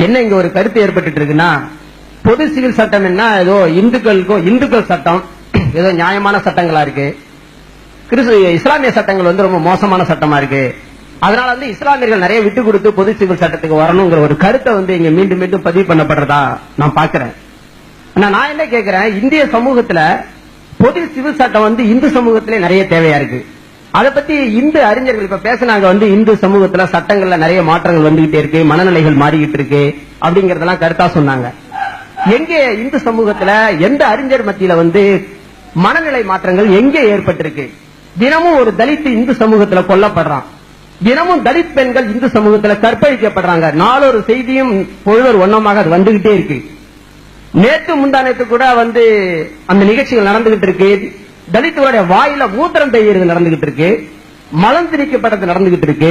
என்ன இங்க ஒரு கருத்து ஏற்பட்டு இருக்குன்னா, பொது சிவில் சட்டம் என்ன ஏதோ இந்துக்கள் சட்டம் ஏதோ நியாயமான சட்டங்களா இருக்கு, இஸ்லாமிய சட்டங்கள் ரொம்ப மோசமான சட்டமா இருக்கு, அதனால இஸ்லாமியர்கள் நிறைய விட்டு கொடுத்து பொது சிவில் சட்டத்துக்கு வரணுங்கிற ஒரு கருத்தை இங்க மீண்டும் மீண்டும் பதிவு பண்ணப்படுறதா நான் பாக்குறேன். நான் என்ன கேட்கிறேன், இந்திய சமூகத்துல பொது சிவில் சட்டம் இந்து சமூகத்திலே நிறைய தேவையா இருக்கு. அதை பத்தி இந்து அறிஞர்கள் இப்ப பேசினாங்க, இந்து சமூகத்துல சட்டங்கள்ல நிறைய மாற்றங்கள் வந்துகிட்டே இருக்கு, மனநிலைகள் மாறிக்கிட்டு இருக்கு அப்படிங்கறதெல்லாம் கருத்தா சொன்னாங்க. எங்கே இந்து சமூகத்துல எந்த அறிஞர் மத்தியில மனநிலை மாற்றங்கள் எங்கே ஏற்பட்டிருக்கு? தினமும் ஒரு தலித் இந்து சமூகத்துல கொல்லப்படுறான், தினமும் தலித் பெண்கள் இந்து சமூகத்துல கற்பழிக்கப்படுறாங்க, நாளொரு செய்தியும் பொழுதொரு ஒன்னமாக அது வந்துகிட்டே இருக்கு. நேற்று முந்தானத்து கூட அந்த நிகழ்ச்சிகள் நடந்துகிட்டு இருக்கு. தலித்துடைய வாயில மூத்திரம் பெய்யறது நடந்துகிட்டு இருக்கு, மலம் திணிக்கப்பட்டது நடந்துகிட்டு இருக்கு.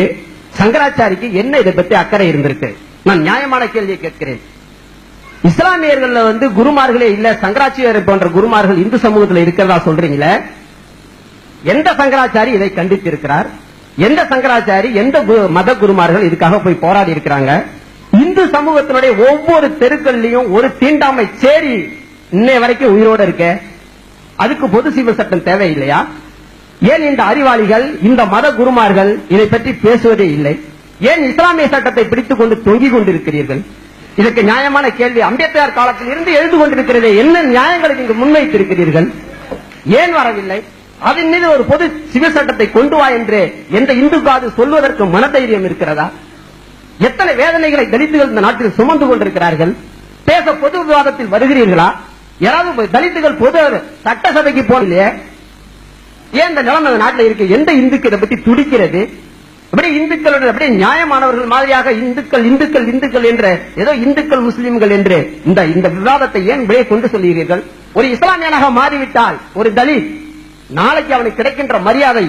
சங்கராச்சாரிக்கு என்ன இதை பத்தி அக்கறை இருந்திருக்கு? நான் நியாயமான கேள்வியை கேட்கிறேன். இஸ்லாமியர்கள் குருமார்களே இல்ல, சங்கராச்சாரி போன்ற குருமார்கள் இந்து சமூகத்தில் இருக்கிறதா சொல்றீங்களே, எந்த சங்கராச்சாரி இதை கண்டித்து இருக்கிறார்? எந்த சங்கராச்சாரி, எந்த மத குருமார்கள் இதுக்காக போய் போராடி இருக்கிறாங்க? இந்து சமூகத்தினுடைய ஒவ்வொரு தெருக்கள்லயும் ஒரு தீண்டாமை சேரி இன்னை வரைக்கும் உயிரோடு இருக்க, அதுக்கு பொது சிவில் சட்டம் தேவையில்லையா? ஏன் இந்த அறிவாளிகள், இந்த மத குருமார்கள் இதை பற்றி பேசுவதே இல்லை? ஏன் இஸ்லாமிய சட்டத்தை பிடித்துக் கொண்டு தொங்கிக் கொண்டிருக்கிறீர்கள்? இதற்கு நியாயமான கேள்வி. அம்பேத்கர் காலத்தில் இருந்து எழுந்து கொண்டிருக்கிறதே, என்ன நியாயங்களை இங்கு முன்வைத்திருக்கிறீர்கள்? ஏன் வரவில்லை? அதன் மீது ஒரு பொது சிவில் சட்டத்தை கொண்டு வா என்று எந்த இந்துக்காவது சொல்வதற்கு மனதைரியம் இருக்கிறதா? எத்தனை வேதனைகளை தலித்துகள் இந்த நாட்டில் சுமந்து கொண்டிருக்கிறார்கள். பேச பொது விவாதத்தில் வருகிறீர்களா? யாராவது தலித்துகள் பொது சட்டசபைக்கு போனீங்களே, ஏன் இந்த நிலைமை நாட்டில் இருக்கு? எந்த இந்துக்கு இதை பற்றி துடிக்கிறது? இந்துக்களுடைய அப்படியே நியாயமானவர்கள் மாதிரியாக இந்துக்கள் இந்துக்கள் இந்துக்கள் என்ற ஏதோ இந்துக்கள் முஸ்லிம்கள் என்று இந்த விவாதத்தை ஏன் வெளியே கொண்டு சொல்லுகிறீர்கள்? ஒரு இஸ்லாமியனாக மாறிவிட்டால் ஒரு தலித் நாளைக்கு அவனுக்கு கிடைக்கின்ற மரியாதை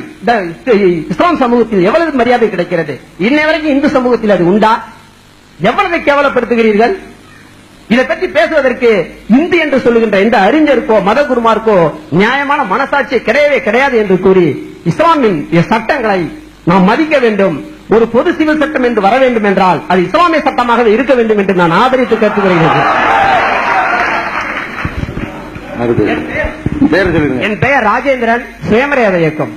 இஸ்லாம் சமூகத்தில் எவ்வளவு மரியாதை கிடைக்கிறது? இன்னை வரைக்கும் இந்து சமூகத்தில் அது உண்டா? எவ்வளவு கேவலப்படுத்துகிறீர்கள்? இதை பற்றி பேசுவதற்கு இந்து என்று சொல்லுகின்ற இந்த அறிஞருக்கோ மத குருமாருக்கோ நியாயமான மனசாட்சி கிடையவே கிடையாது என்று கூறி இஸ்லாமின் சட்டங்களை நாம் மதிக்க வேண்டும். ஒரு பொது சிவில் சட்டம் என்று வர வேண்டும் என்றால் அது இஸ்லாமிய சட்டமாக இருக்க வேண்டும் என்று நான் ஆதரித்து கேட்டுக்கொள்கிறேன். என் பெயர் ராஜேந்திரன், சுயமரியாதை இயக்கம்.